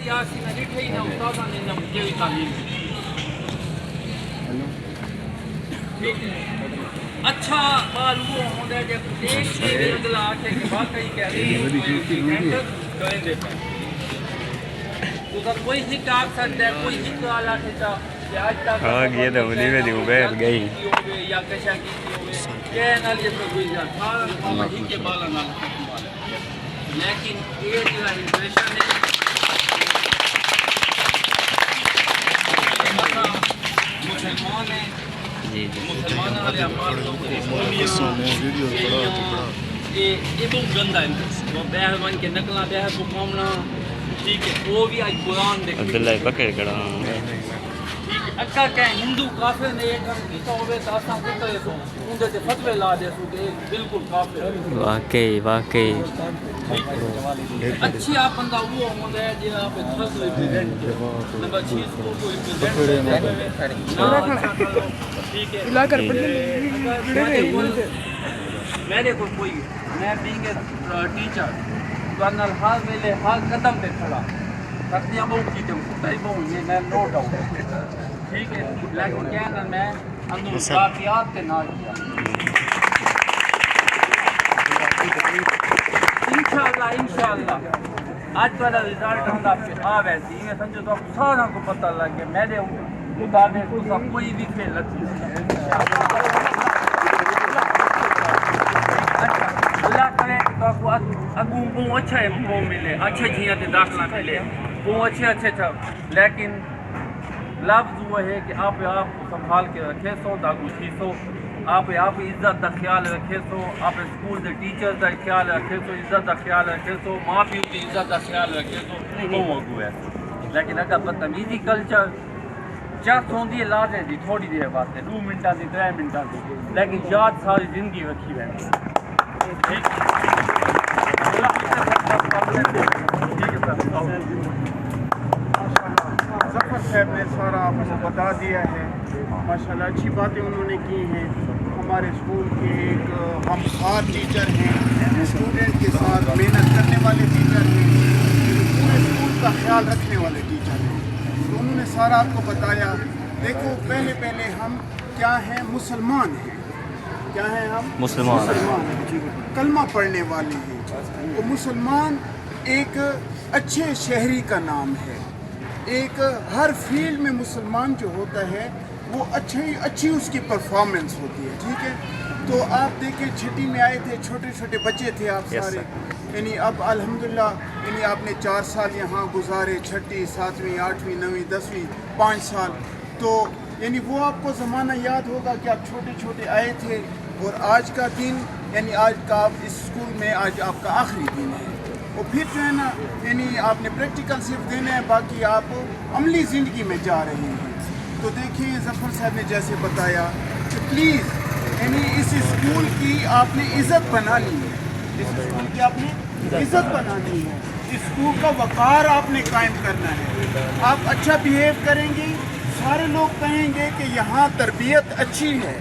یاسی نہ ڈٹھے ہی نہ استاداں نے نہ مجھے بھی تعلیم دی ٹھیک ہے اچھا بال وہ ہوندا ہے جب دیکھ کے اگلا آکے کہ واقعی کہہ رہی ہے کوئی دیتا تو کوئی ہی کام سکتا ہے کوئی ہی کال آتے تھا کہ آج تک یہ تو ملی میں دیوں بیٹھ گئی یا کشا کی ہوئے کہہ نہ لیے تو کوئی جا سارا ماما ہی کے بالا نہ لیکن یہ جو ہے امپریشن ہے مسلمان ہیں مسلمان والے ہمارے یہ بہت گندہ ہے وہ بہر بن کے نکلنا بہر کو قومنا ٹھیک ہے وہ بھی آج قرآن دیکھ عبداللہ پکڑ کڑا اکا کہ ہندو کافر نے ایک کام کیتا ہوئے تو آسان کو کرے سو اندر سے فتوے لا دے سو کہ بالکل کافر واقعی واقعی اچھی آپ بندہ وہ ہوندہ ہے جو آپ تھرس ریپریزنٹ نمبر 6 کو ریپریزنٹ ٹھیک ہے میرے کو کوئی میں بینگ اے ٹیچر تو ہر ویلے ہر قدم پہ کھڑا تکتیاں بہت چیزیں سکتائی بہت یہ میں نو ڈاؤٹ ٹھیک ہے لیکن کہنا میں اندر واقعات کے نہ کیا انشاءاللہ آج والا رزلٹ ہم آپ سے آ ویسی میں سمجھو تو سارا کو پتہ لگ گیا میرے مطابق تو سب کوئی بھی کھیل لگتی اللہ کرے تو آپ کو اگوں بہت اچھا ہے وہ ملے اچھے جیاں تے داخلہ ملے بہت اچھے اچھا لیکن لفظ وہ ہے کہ آپ کو سنبھال کے رکھے سو داغو سیسو آپ عزت کا خیال رکھے سو آپ اسکول کے ٹیچرز کا خیال رکھے سو عزت کا خیال رکھے سو ماں پیو کی عزت کا خیال رکھے سو وہ اگو ہے لیکن اگر بدتمیزی کلچر چست ہوندی ہے لا دے دی تھوڑی دیر واسطے 2 منٹاں دی 3 منٹاں دی لیکن یاد ساری زندگی رکھی رہے ٹھیک ظفر صاحب نے سارا آپ کو بتا دیا ہے ماشاءاللہ اچھی باتیں انہوں نے کی ہیں ہمارے اسکول کے ایک ہم خار ٹیچر ہیں اسٹوڈنٹ کے ساتھ محنت کرنے والے ٹیچر ہیں پورے اسکول کا خیال رکھنے والے ٹیچر ہیں تو انہوں نے سارا آپ کو بتایا دیکھو پہلے ہم کیا ہیں مسلمان ہیں کیا ہیں ہم مسلمان کلمہ پڑھنے والے ہیں وہ مسلمان ایک اچھے شہری کا نام ہے ایک ہر فیلڈ میں مسلمان جو ہوتا ہے وہ اچھی اس کی پرفارمنس ہوتی ہے ٹھیک ہے تو آپ دیکھیں چھٹی میں آئے تھے چھوٹے چھوٹے بچے تھے آپ سارے یعنی اب الحمدللہ یعنی آپ نے 4 سال یہاں گزارے 6ٹی 7ویں 8ویں 9ویں 10ویں 5 سال تو یعنی وہ آپ کو زمانہ یاد ہوگا کہ آپ چھوٹے چھوٹے آئے تھے اور آج کا دن یعنی آج کا آپ اس اسکول میں آج آپ کا آخری دن ہے اور پھر جو ہے نا یعنی آپ نے پریکٹیکل صرف دینا ہے باقی آپ عملی زندگی میں جا رہے ہیں تو دیکھیں ظفر صاحب نے جیسے بتایا کہ پلیز یعنی اس اسکول کی آپ نے عزت بنانی ہے اس اسکول کی آپ نے عزت بنانی ہے اسکول کا وقار آپ نے قائم کرنا ہے آپ اچھا بیہیو کریں گے سارے لوگ کہیں گے کہ یہاں تربیت اچھی ہے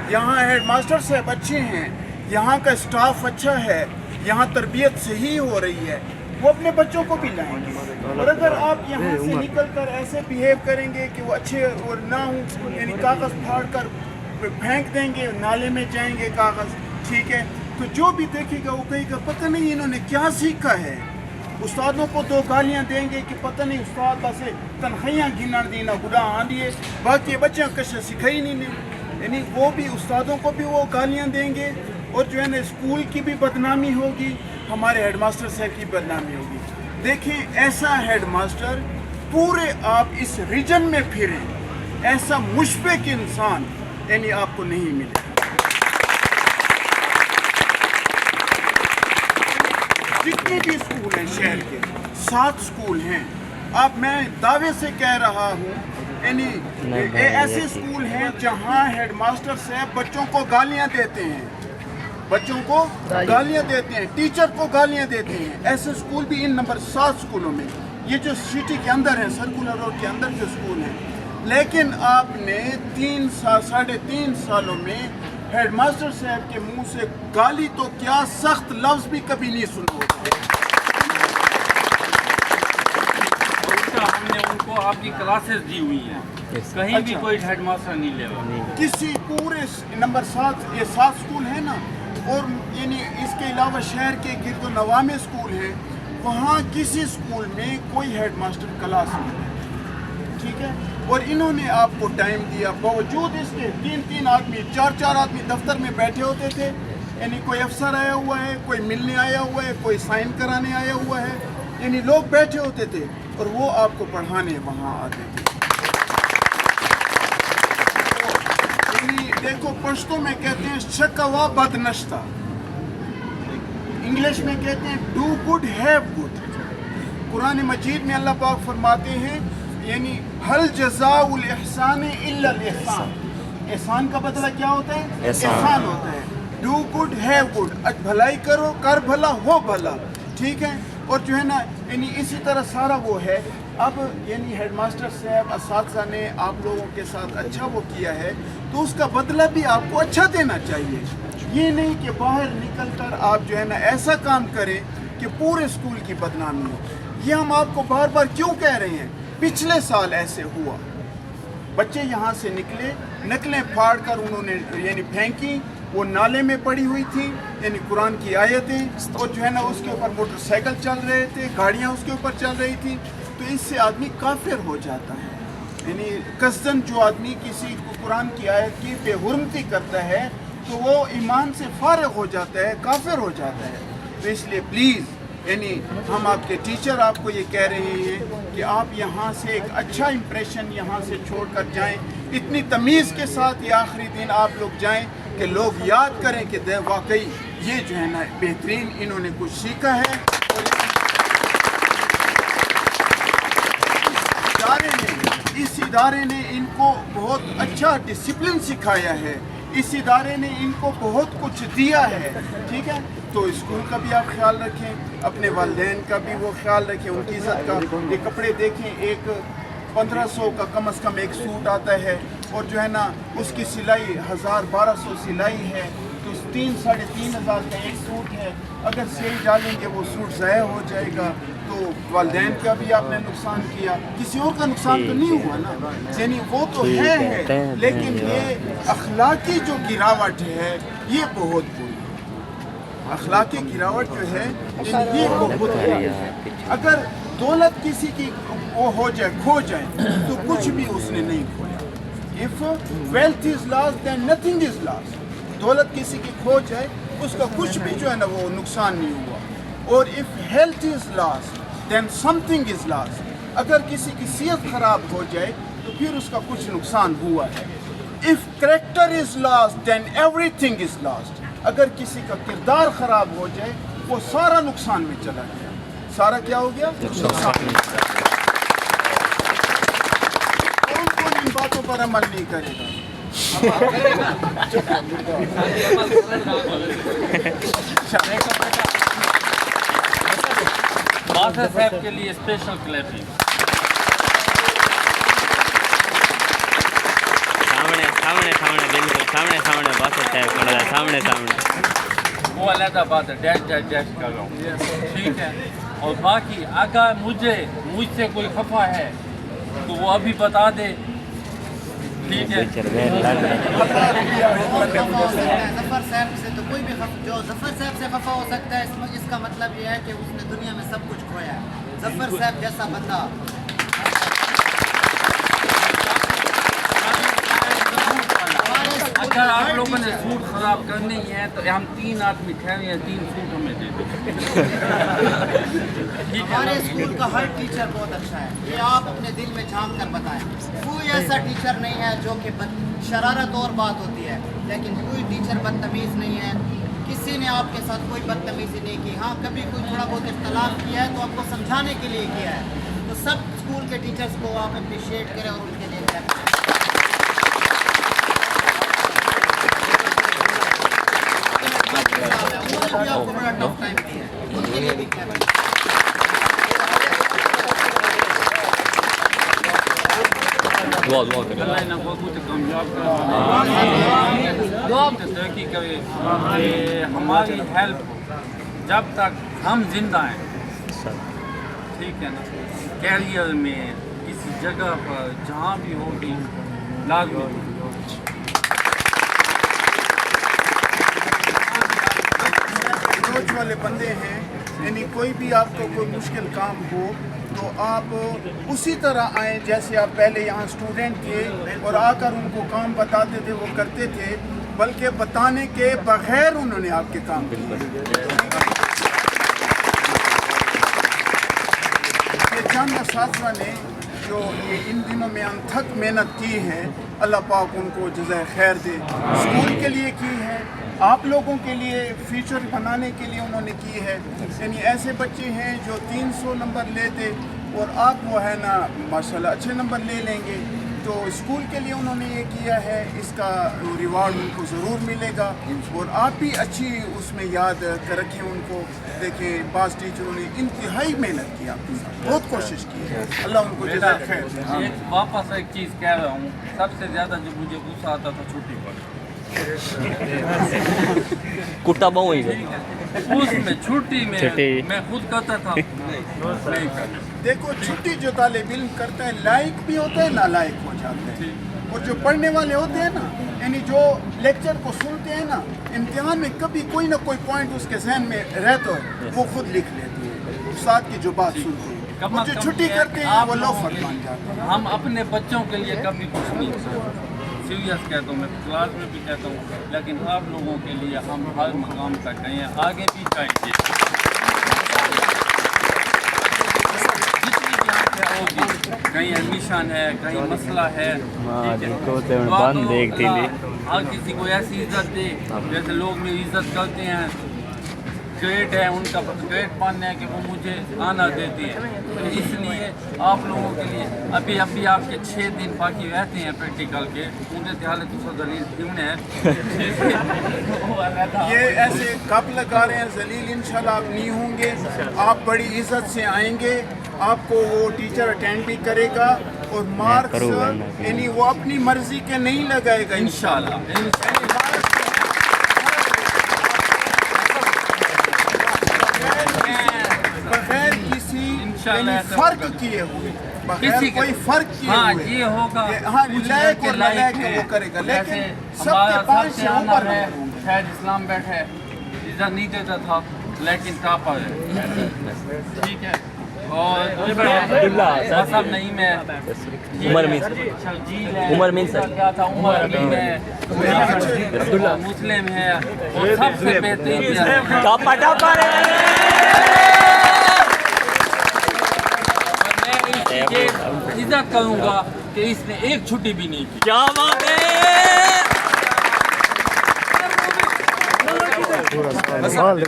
یہاں ہیڈ ماسٹر صاحب اچھے ہیں یہاں کا اسٹاف اچھا ہے یہاں تربیت صحیح ہو رہی ہے وہ اپنے بچوں کو بھی لائیں گے اور اگر آپ یہاں سے نکل کر ایسے بیہیو کریں گے کہ وہ اچھے اور نہ ہوں یعنی کاغذ پھاڑ کر پھینک دیں گے نالے میں جائیں گے کاغذ ٹھیک ہے تو جو بھی دیکھے گا وہ کہے گا پتہ نہیں انہوں نے کیا سیکھا ہے استادوں کو 2 گالیاں دیں گے کہ پتہ نہیں استاد بس تنخواہیاں گنن دی نہ گناہ آندی ہے باقی بچوں کچھ سکھائی نہیں یعنی وہ بھی استادوں کو بھی وہ گالیاں دیں گے اور جو ہے نا اسکول کی بھی بدنامی ہوگی ہمارے ہیڈ ماسٹر صاحب کی بدنامی ہوگی دیکھیں ایسا ہیڈ ماسٹر پورے آپ اس ریجن میں پھریں ایسا مشفق انسان یعنی آپ کو نہیں ملے جتنے بھی اسکول ہیں شہر کے 7 اسکول ہیں اب میں دعوے سے کہہ رہا ہوں یعنی ایسے اسکول ہیں جہاں ہیڈ ماسٹر صاحب بچوں کو گالیاں دیتے ہیں ٹیچر کو گالیاں دیتے ہیں ایسے اسکول بھی ان نمبر 7 اسکولوں میں یہ جو سٹی کے اندر ہیں سرکولر روڈ کے اندر جو اسکول ہیں لیکن آپ نے 3.5 سالوں میں ہیڈ ماسٹر صاحب کے منہ سے گالی تو کیا سخت لفظ بھی کبھی نہیں سنا ہوگا आपको आपकी क्लासेस दी हुई हैं, कहीं भी अच्छा। कोई हेड मास्टर नहीं ले रहा। किसी पूरे नंबर 7 ये 7 स्कूल है ना, और यानी इसके अलावा शहर के गिरदो नवा में स्कूल है, वहाँ किसी स्कूल में कोई हेड मास्टर क्लास नहीं है, ठीक है। और इन्होंने आपको टाइम दिया, बावजूद इसके 3-3 आदमी 4-4 आदमी दफ्तर में बैठे होते थे, यानी कोई अफसर आया हुआ है, कोई मिलने आया हुआ है, कोई साइन कराने आया हुआ है, यानी लोग बैठे होते थे और वो आपको पढ़ाने वहाँ आते थे। देखो पश्तो में कहते हैं शकवा बदनश्ता, इंग्लिश में कहते हैं डू गुड हैव गुड। कुरान मजीद में अल्लाह पाक फरमाते हैं यानी हल जज़ाउल इहसान इल्लल इहसान, एहसान का बदला क्या होता है? एहसान होता है। डू गुड हैव गुड, भलाई करो, कर भला हो भला, ठीक है। और जो है ना यानी इसी तरह सारा वो है। अब यानी हेडमास्टर साहब असातिज़ा ने आप लोगों के साथ अच्छा वो किया है, तो उसका बदला भी आपको अच्छा देना चाहिए। ये नहीं कि बाहर निकल कर आप जो है ना ऐसा काम करें कि पूरे स्कूल की बदनामी हो। ये हम आपको बार बार क्यों कह रहे हैं? पिछले साल ऐसे हुआ, बच्चे यहाँ से निकले, नकलें फाड़ कर उन्होंने यानी फेंकी, वो नाले में पड़ी हुई थी, यानी कुरान की आयतें, और जो है ना उसके ऊपर मोटरसाइकिल चल रहे थे, गाड़ियाँ उसके ऊपर चल रही थी। तो इससे आदमी काफिर हो जाता है, यानी कसदन जो आदमी किसी को कुरान की आयत की बेहुरमती करता है तो वो ईमान से फारिग हो जाता है, काफिर हो जाता है। तो इसलिए प्लीज़ यानी हम आपके टीचर आपको ये कह रहे हैं कि आप यहाँ से एक अच्छा इम्प्रेशन यहाँ से छोड़ कर जाएँ, इतनी तमीज़ के साथ ये आखिरी दिन आप लोग जाएँ कि लोग याद करें कि वाकई ये जो है ना बेहतरीन इन्होंने कुछ सीखा है। और इस इदारे ने इनको बहुत अच्छा डिसिप्लिन सिखाया है, इस इदारे ने इनको बहुत कुछ दिया है, ठीक है। तो स्कूल का भी आप ख्याल रखें, अपने वालिदैन का भी वो ख्याल रखें, उनकी इज़्ज़त का। ये कपड़े देखें, एक 1500 का कम से कम एक सूट आता है, और जो है ना उसकी सिलाई 1000-1200 सिलाई है, तो 3-3,500 का एक सूट है। अगर सेल डालेंगे वो सूट ज़ाया हो जाएगा, तो वालिदैन का भी आपने नुकसान किया, किसी और का नुकसान तो नहीं हुआ ना। यानी वो तो है, लेकिन ये अखलाकी जो गिरावट है ये बहुत बुरी, अखलाकी गिरावट जो है ये बहुत बुरी है। अगर दौलत किसी की वो हो जाए, खो जाए, तो कुछ भी उसने नहीं खोया। If wealth is lost then nothing is lost. दौलत किसी की खो जाए, उसका कुछ भी जो है ना वो नुकसान नहीं हुआ। और if health is lost then something is lost. अगर किसी की सेहत खराब हो जाए तो फिर उसका कुछ नुकसान हुआ है। If character is lost then everything is lost. अगर किसी का किरदार खराब हो जाए वो सारा नुकसान में चला गया। सारा क्या हो गया? नुकसान। कौन इन बातों पर अमल नहीं करेगा? बादशाह साहब के लिए स्पेशल क्लैपिंग। सामने सामने सामने बिल्कुल सामने सामने बादशाह साहब खड़ा है, सामने सामने। वो अलग बात है, डैश डैश डैश कर रहा हूँ, ठीक है। और बाकी अगर मुझसे कोई खफा है तो वो अभी बता दे, ठीक है। जफर साहब से तो कोई भी जो जफर साहब से खफा हो सकता है, इसका मतलब ये है कि उसने दुनिया में सब कुछ खोया है। जफर साहब जैसा बंदा अगर आप लोगों ने सूट खराब करने ही है तो हम 3 आदमी ठहरे हैं, 3 सूट हमें दे दो। हमारे स्कूल का हर टीचर बहुत अच्छा है, ये आप अपने दिल में झांक कर बताएं। कोई ऐसा टीचर नहीं है जो कि शरारत और बात होती है, लेकिन कोई टीचर बदतमीज़ नहीं है। किसी ने आपके साथ कोई बदतमीज़ी नहीं की। हाँ, कभी कोई थोड़ा बहुत इख्तलाफ किया है तो आपको समझाने के लिए किया है। तो सब स्कूल के टीचर्स को आप अप्रिशिएट करें और उनके लिए करें। उन्होंने भी आपको बड़ा टफ टाइम दिया है, उनके लिए भी करें। अल्लाह इन्हें बहुत कामयाब तरक्की करे। हमारी हेल्प जब तक हम जिंदा हैं, ठीक है ना, कैरियर में किसी जगह पर जहाँ भी होगी लाजमी रोज वाले बंदे हैं, यानी कोई भी आपको कोई मुश्किल काम हो तो आप उसी तरह आएँ जैसे आप पहले यहाँ स्टूडेंट थे और आकर उनको काम बताते थे, वो करते थे, बल्कि बताने के बगैर उन्होंने आपके काम किए। ये चंद असातिज़ा ने जो ये इन दिनों में अनथक मेहनत की है, अल्लाह पाक उनको जज़ाए खैर दे। स्कूल के लिए की है, आप लोगों के लिए फ्यूचर बनाने के लिए उन्होंने की है। यानी ऐसे बच्चे हैं जो 300 नंबर लेते और आप वो है ना माशाल्लाह अच्छे नंबर ले लेंगे, तो स्कूल के लिए उन्होंने ये किया है, इसका रिवार्ड उनको ज़रूर मिलेगा और आप भी अच्छी उसमें याद रखें उनको। देखें बास टीचरों ने इंतहाई मेहनत की आपके साथ, बहुत कोशिश की है, अल्लाह उनको जज़ाए खैर। एक वापस एक चीज़ कह रहा हूँ, सबसे ज़्यादा जो मुझे गुस्सा आता था छुट्टी पर, कुत्ता बहु ही उसमें छुट्टी में मैं खुद करता था, नहीं करता। देखो छुट्टी जो तालिब इल्म करता है लायक भी होता है, नालायक हो जाता है, और जो पढ़ने वाले होते हैं ना, यानी जो लेक्चर को सुनते हैं ना, इम्तिहान में कभी कोई ना कोई पॉइंट उसके जहन में रहता है, वो खुद लिख लेते हैं उस्ताद की जो बात सुनते हैं, और जो छुट्टी करते हैं वो लोफर मान जाते हैं। हम अपने बच्चों के लिए कभी कुछ नहीं सोचते, सीरियस कहता हूँ मैं, क्लास में भी कहता हूँ, लेकिन आप लोगों के लिए हम हर मकाम तक गए हैं, आगे भी जाएंगे। जितनी भी आंखें होगी, कहीं एडमिशन है, कहीं मसला है, ठीक है, हर किसी को ऐसी इज्जत दे जैसे लोग मेरी इज्जत करते हैं। ग्रेट है उनका, ग्रेट मानना है कि वो मुझे आना देती है, तो इसलिए आप लोगों के लिए अभी आपके 6 दिन बाकी रहते हैं प्रैक्टिकल के, उनके ख्याल तो दलील क्यों है ये ऐसे कब लगा रहे हैं जलील, इंशाल्लाह आप नहीं होंगे, आप बड़ी इज्जत से आएंगे, आपको वो टीचर अटेंड भी करेगा और मार्क्स यानी वो अपनी मर्जी के नहीं लगाएगा इंशाल्लाह। बगैर किसी फर्क किए हुए, बगैर कोई फर्क किए हुए, ये होगा, हाँ लायक और नालायक वो करेगा, लेकिन सबके पास से ऊपर है। शायद इस्लाम बैठे इज्जत नहीं देता था, लेकिन टॉपर है, ठीक है। और सब नहीं, मैं उमर मीन क्या था, उमर अमीन है, मुस्लिम है, और सबसे बेहतरीन इज्जत करूंगा कि इसने एक छुट्टी भी नहीं की। क्या बात है,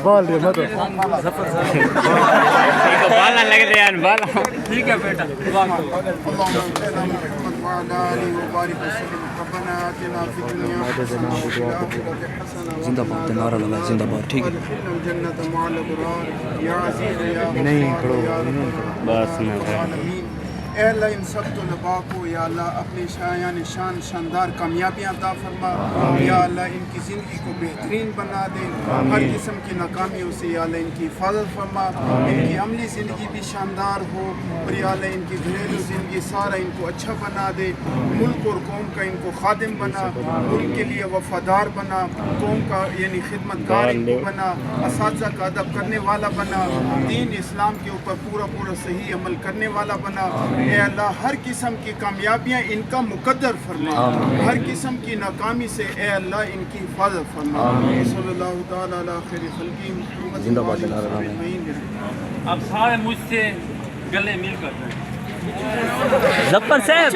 बाल लग रहे हैं बाल, ठीक है बेटा, दुआ करो। जिंदाबाद नारा लगा, जिंदाबाद, ठीक है नहीं बस ए अल्लाह इन सब तलबा को या अल्लाह अपने शायान शान शानदार कामयाबियाँ अता फरमा, या अल्लाह इनकी ज़िंदगी को बेहतरीन बना दे, हर किस्म की नाकामियों से या अल्लाह इनकी हिफाजत फरमा, इनकी अमली ज़िंदगी भी शानदार हो, और या अल्लाह इनकी घरेलू ज़िंदगी सारा इनको अच्छा बना दे, मुल्क और कौम का इनको खादिम बना, मुल्क के लिए वफादार बना, कौम का यानी खिदमतगार इनको बना, असातिज़ा का अदब करने वाला बना, दीन इस्लाम के ऊपर पूरा सही अमल करने वाला बना। ए अल्लाह हर किस्म की कामयाबियाँ इनका मुकद्दर फरमा, हर किस्म की नाकामी से ए अल्लाह इनकी हिफाजत फरमा। सल्लल्लाहु तआला अला खैरि खल्क़ी जिंदाबाद अब सारे मुझसे गले मिलकर जफर साहब